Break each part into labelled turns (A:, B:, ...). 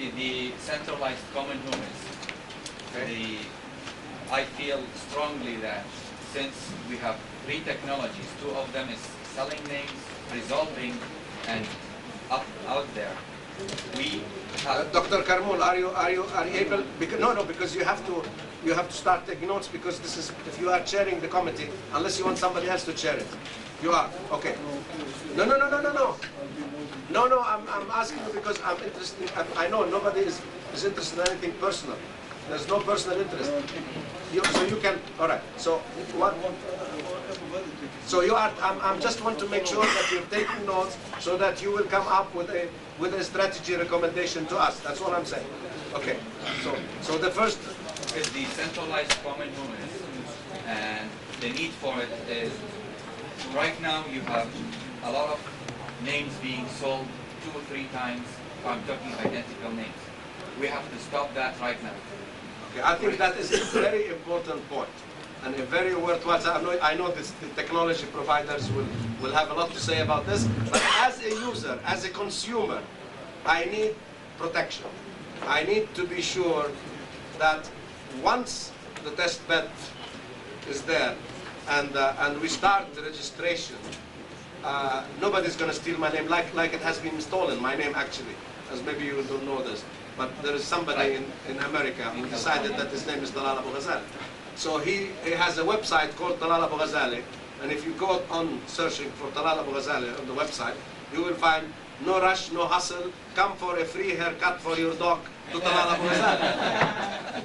A: the centralized common humans. I feel strongly that since we have three technologies, two of them is selling names, resolving, and out there. We have
B: Dr. Karmul, are you able? Because you have to start taking notes, because this is, if you are chairing the committee, unless you want somebody else to chair it. You are, okay. No. I'm asking you because I'm interested. I know nobody is interested in anything personal. There's no personal interest. So you can, all right. So what? So you are. I'm just want to make sure that you're taking notes so that you will come up with a strategy recommendation to us. That's all I'm saying. Okay. So the first
A: is the centralized common humans, and the need for it is right now you have a lot of names being sold 2 or 3 times. I'm talking identical names. We have to stop that right now.
B: Okay, I think that is a very important point and a very worthwhile. I know the technology providers will have a lot to say about this, but as a user, as a consumer, I need protection. I need to be sure that once the test bed is there and we start the registration, nobody's going to steal my name like it has been stolen, my name actually, as maybe you don't know this. But there is somebody in America who decided that his name is Talal Abu-Ghazaleh. So he has a website called Talal Abu-Ghazaleh, and if you go on searching for Talal Abu-Ghazaleh on the website, you will find no rush, no hustle, come for a free haircut for your dog to Talal Abu-Ghazaleh.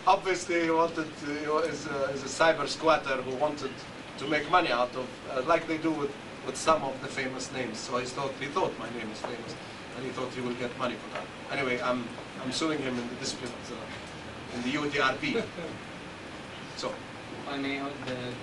B: Obviously he wanted is a cyber squatter who wanted to make money out of, like they do with some of the famous names. So he thought my name is famous, and he thought he will get money for that. Anyway, I'm suing him in the dispute in the UTRP. So,
C: I may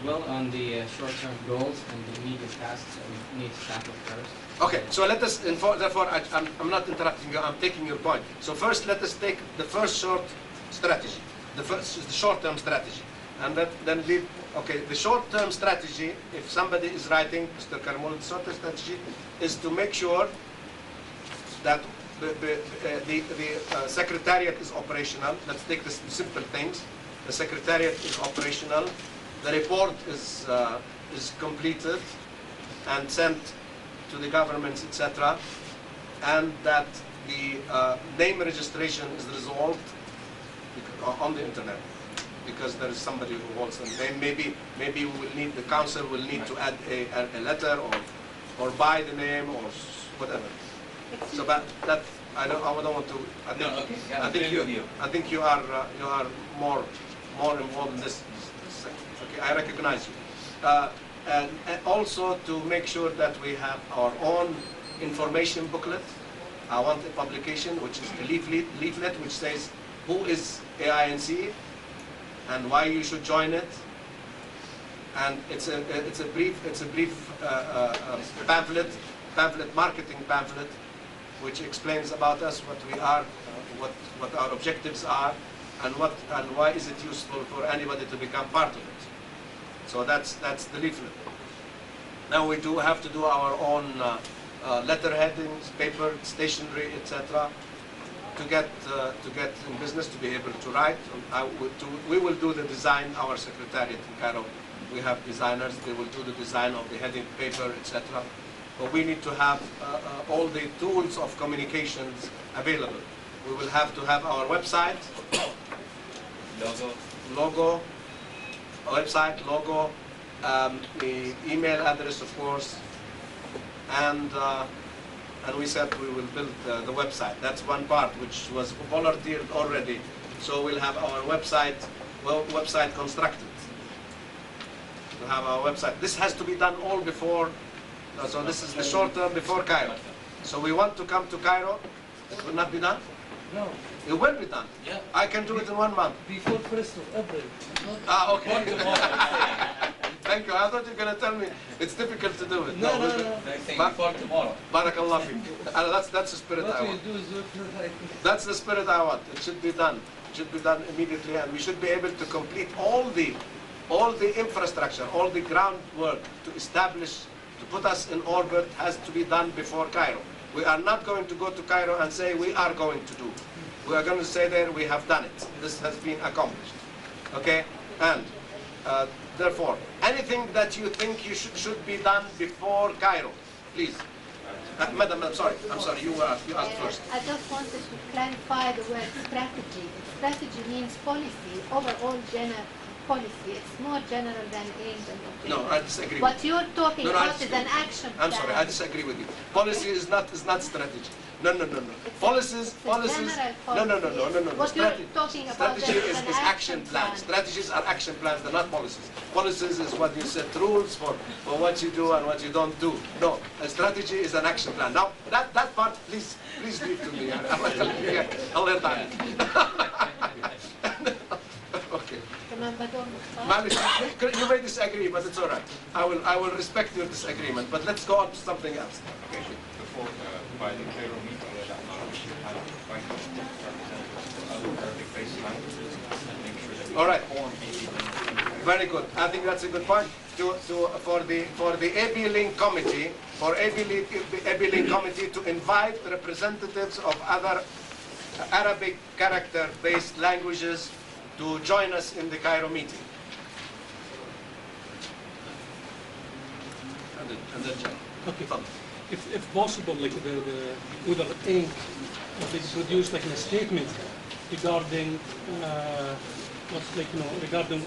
C: dwell on the short-term goals and the immediate tasks that we need to tackle first.
B: Okay, so let us, therefore, I'm not interrupting you, I'm taking your point. So first, let us take the first short strategy, the short-term strategy. And then leave, okay, the short-term strategy, if somebody is writing, Mr. Karmul, the short-term strategy is to make sure that the secretariat is operational. Let's take the simple things. The secretariat is operational. The report is completed and sent to the governments, etc. And that the name registration is resolved on the internet, because there is somebody who wants them. Then maybe we will need, the council will need to add a letter or buy the name or whatever. So that I don't want to. I think you are more involved in this. Okay, I recognize you. And also to make sure that we have our own information booklet. I want a publication which is a leaflet which says who is AINC and why you should join it. And it's a brief marketing pamphlet which explains about us, what we are, what our objectives are, and why is it useful for anybody to become part of it. So that's the leaflet. Now we do have to do our own letter headings, paper, stationery, etc. to get in business, to be able to write. We will do the design. Our secretariat in Cairo, we have designers. They will do the design of the heading paper, etc. But we need to have all the tools of communications available. We will have to have our website, logo, website, logo, the email address, of course, and we said we will build the website. That's one part which was volunteered already. So we'll have our website constructed. We'll have our website. This has to be done all before. So this is the short term before Cairo. So we want to come to Cairo. It will not be done?
D: No.
B: It will be done.
D: Yeah.
B: I can do it in 1 month.
D: Before 1st of April.
B: Okay. Thank you. I thought you were going to tell me it's difficult to do it.
D: No.
A: Before tomorrow.
B: Barakallah fiqh. That's the spirit I want.
D: What we do is work for right.
B: That's the spirit I want. It should be done. It should be done immediately, and we should be able to complete all the infrastructure, all the groundwork to establish, to put us in orbit has to be done before Cairo. We are not going to go to Cairo and say we are going to do. We are going to say there we have done it. This has been accomplished. Okay? And therefore, anything that you think you should be done before Cairo, please. Madam, I'm sorry, you asked first.
E: I just wanted to clarify the word strategy. Strategy means policy, overall general policy. It's more general than aims and objectives.
B: No, I disagree.
E: What you're talking about is an action plan.
B: I'm sorry, I disagree with you. Policy is not strategy. No. Policies. No.
E: What you're talking about
B: strategy is action plans. Strategies are action plans, they're not policies. Policies is what you set rules for what you do and what you don't do. No, a strategy is an action plan. Now, that part, please leave to me. I'll learn that. Okay. You may disagree, but it's all right. I will respect your disagreement, but let's go on to something else. Okay.
F: Before, by the Cairo meeting,
B: all right. Very good. I think that's a good point. For the AB Link committee, to invite representatives of other Arabic character-based languages to join us in the Cairo meeting. And then
D: Okay. If possible, like with an ink, they produce like a statement regarding regarding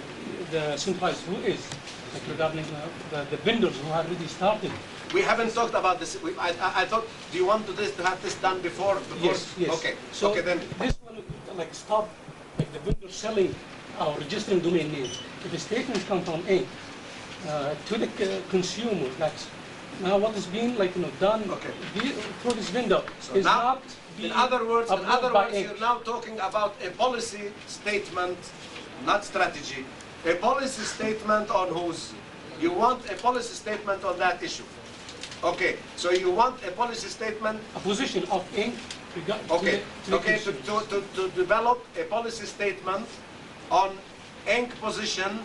D: the centralized who is, like regarding the vendors who have already started.
B: We haven't talked about this. I thought, do you want to have this done before?
D: Yes.
B: Okay.
D: So
B: okay, then.
D: This one like stop like the vendor selling or registering domain names. If the statements come from ink to the consumer, that's now what is being done through this vendor is
B: now,
D: not
B: in other words,
D: ink.
B: you're now talking about a policy statement, not strategy. A policy statement on whose? You want a policy statement on that issue. Okay, so you want a policy statement.
D: A position of ink.
B: To develop a policy statement on ink position.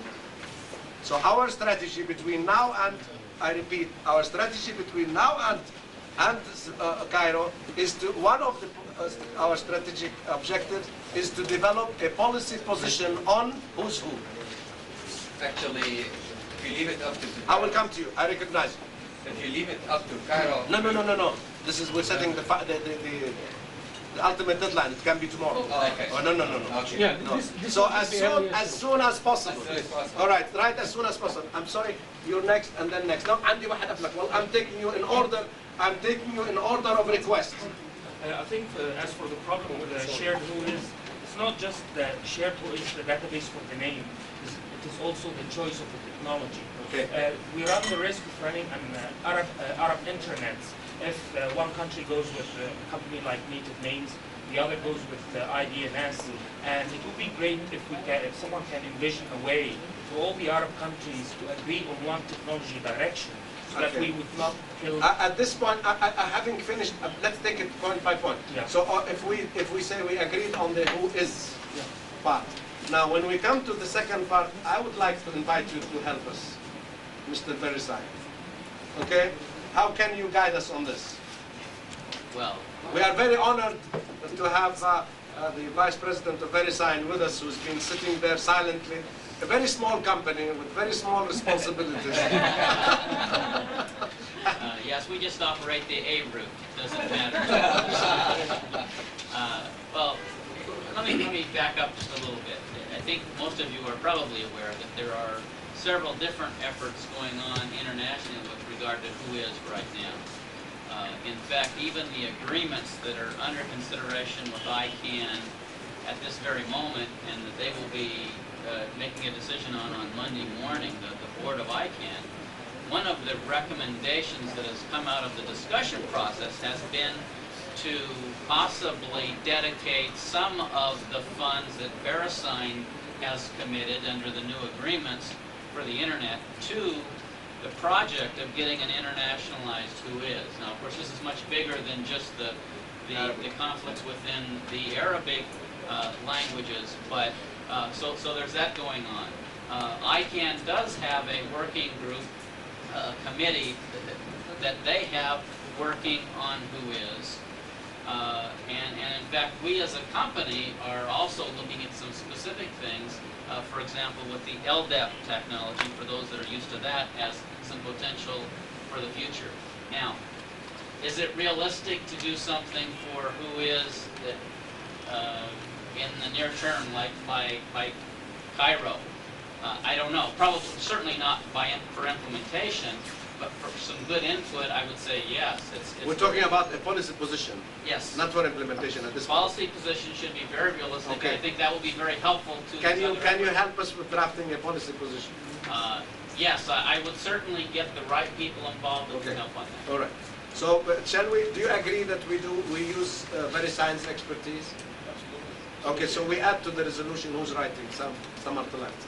B: So our strategy between now and, I repeat, our strategy between now and Cairo is to, one of our strategic objectives is to develop a policy position on who's who.
A: Actually, if you leave it up to
B: I will come to you, I recognize you.
A: If you leave it up to Cairo...
B: No. This is, we're setting the ultimate deadline. It can be tomorrow.
A: Oh, okay.
B: Oh, no.
A: Okay.
D: Yeah,
B: No.
D: this
B: So
D: will
B: as
D: be
B: soon
D: earlier.
B: as possible.
A: As soon as possible.
B: All right, as soon as possible. I'm sorry, you're next and then next. Now, Andy, well, I'm taking you in order. I'm taking you in order of request.
G: I think as for the problem with the shared who is, it's not just the shared who is the database for the name. It is also the choice of the technology.
B: Okay.
G: We run the risk of running an Arab internet. If one country goes with a company like Native Names, the other goes with IDNS, and it would be great if someone can envision a way for all the Arab countries to agree on one technology direction, so that we would not kill.
B: At this point, having finished, let's take it point by point.
G: Yeah.
B: So if we say we agreed on the who is part. Now, when we come to the second part, I would like to invite you to help us, Mr. Verisign. Okay? How can you guide us on this?
H: Well,
B: we are very honored to have the Vice President of Verisign with us, who's been sitting there silently. A very small company with very small responsibilities.
H: yes, we just operate the A route. Doesn't matter. Well, let me back up just a little bit. I think most of you are probably aware that there are several different efforts going on internationally with regard to who is right now. In fact, even the agreements that are under consideration with ICANN at this very moment, and that they will be making a decision on Monday morning, the board of ICANN, one of the recommendations that has come out of the discussion process has been to possibly dedicate some of the funds that VeriSign has committed under the new agreements for the internet to the project of getting an internationalized who is. Now, of course, this is much bigger than just the conflicts within the Arabic languages, but so there's that going on. ICANN does have a working group a committee that they have working on who is. And in fact, we as a company are also looking at some specific things. For example, with the LDEP technology, for those that are used to that, has some potential for the future. Now, is it realistic to do something for who is that, in the near term, like by Cairo? I don't know. Probably, certainly not for implementation, but for some good input, I would say yes. It's
B: We're talking about a policy position,
H: yes.
B: not for implementation at this point.
H: Policy position should be very realistic.
B: Okay.
H: I think that will be very helpful to.
B: Can you
H: other
B: help us with drafting a policy position?
H: Yes, I would certainly get the right people involved that
B: Okay.
H: can help on that.
B: All right. So shall we? Do you agree that we use very science expertise?
F: Absolutely.
B: Okay. So we add to the resolution who's writing some are to left.